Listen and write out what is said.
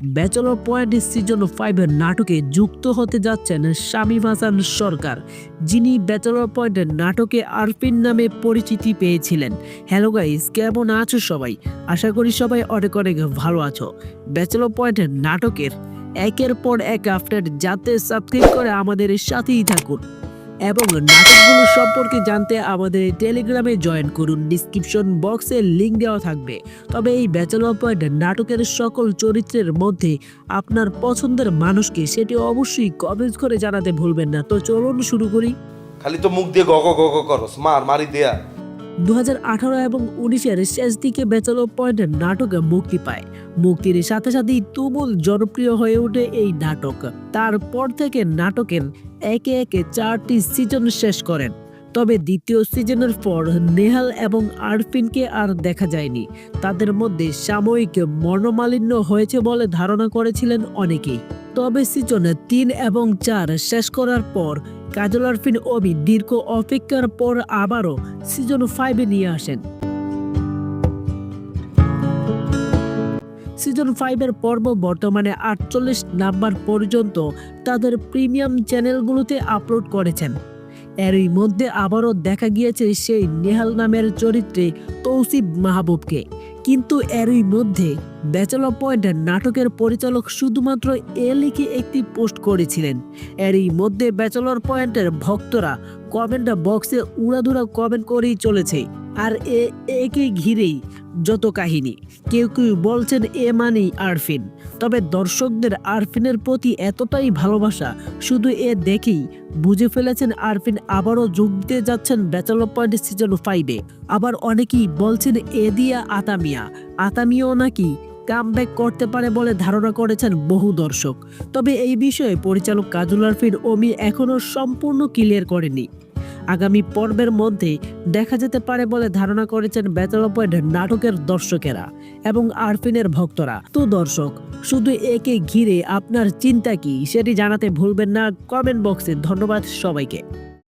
Bachelor point season 5 এর নাটকে যুক্ত হতে যাচ্ছেন শামীম হাসান সরকার, যিনি ব্যাচেলর পয়েন্ট নাটকে আরফিন নামে পরিচিতি পেয়েছিলেন। হ্যালো গাইস, কেমন আছো সবাই? আশা করি সবাই অনেক অনেক ভালো আছো। ব্যাচেলর পয়েন্ট নাটকের একের পর এক আপডেট জানতে সাবস্ক্রাইব করে আমাদের সাথেই থাকুন এবং নাটকগুলো সম্পর্কে জানতে আমাদের টেলিগ্রামে জয়েন করুন। ডিসক্রিপশন বক্সে লিংক দেওয়া থাকবে। তবে এই ব্যাচেলর পয়েন্ট নাটকের সকল চরিত্রের মধ্যে আপনার পছন্দের মানুষকে সেটি অবশ্যই কমেন্ট করে জানাতে ভুলবেন না। তো চলুন শুরু করি। খালি তো মুখ দিয়ে গগ গগ করস, মারি দেয়া। 2018 এবং 19-এর শেষ দিকে ব্যাচেলর পয়েন্ট নাটক মুক্তি পায়। মুক্তির সাথে সাথেই তুমুল জনপ্রিয় হয়ে ওঠে এই নাটক। তারপর থেকে নাটকের একে একে 4টি সিজন শেষ করেন। তবে দ্বিতীয় সিজনের পর নেহাল এবং আরফিনকে আর দেখা যায়নি। তাদের মধ্যে সাময়িক মনোমালিন্য হয়েছে বলে ধারণা করেছিলেন অনেকেই। তবে সিজন 3 এবং 4 শেষ করার পর কাজল আরফিন অভি দীর্ঘ অপেক্ষার পর আবারও সিজন 5-এ নিয়ে আসেন। সিজন 5-এর পর্ব বর্তমানে 48 নাম্বার পর্যন্ত তাদের প্রিমিয়াম চ্যানেলগুলোতে আপলোড করেছেন। এরই মধ্যে আবারও দেখা গিয়েছে সেই নেহাল নামের চরিত্রে তৌসিফ মাহবুবকে। কিন্তু এরই মধ্যে ব্যাচেলর পয়েন্ট নাটকের পরিচালক শুধুমাত্র এ লিখে একটি পোস্ট করেছিলেন। এরই মধ্যে ব্যাচেলর পয়েন্টের ভক্তরা কমেন্ট বক্সে উড়াধুরা কমেন্ট করেই চলেছে। আর একে ঘিরেই যত কাহিনী। কেউ কেউ বলছেন এ মানেই আরফিন। তবে দর্শকদের আরফিনের প্রতি এতটাই ভালোবাসা, শুধু এ দেখেই বুঝে ফেলেছেন আরফিন আবারও যোগ দিতে যাচ্ছেন ব্যাচেলর পয়েন্ট সিজন 5-এ। আবার অনেকেই বলছেন এ দিয়া আতামিয়াও নাকি কামব্যাক করতে পারে বলে ধারণা করেছেন বহু দর্শক। তবে এই বিষয়ে পরিচালক কাজল আরফিন অমি এখনও সম্পূর্ণ ক্লিয়ার করেনি। আগামী পর্বের মধ্যে দেখা যেতে পারে বলে ধারণা করেছেন ব্যাচেলর পয়েন্ট নাটকের দর্শকেরা এবং আরফিনের ভক্তরা। তো দর্শক, শুধু একে ঘিরে আপনার চিন্তা কি সেটি জানাতে ভুলবেন না কমেন্ট বক্সে। ধন্যবাদ সবাইকে।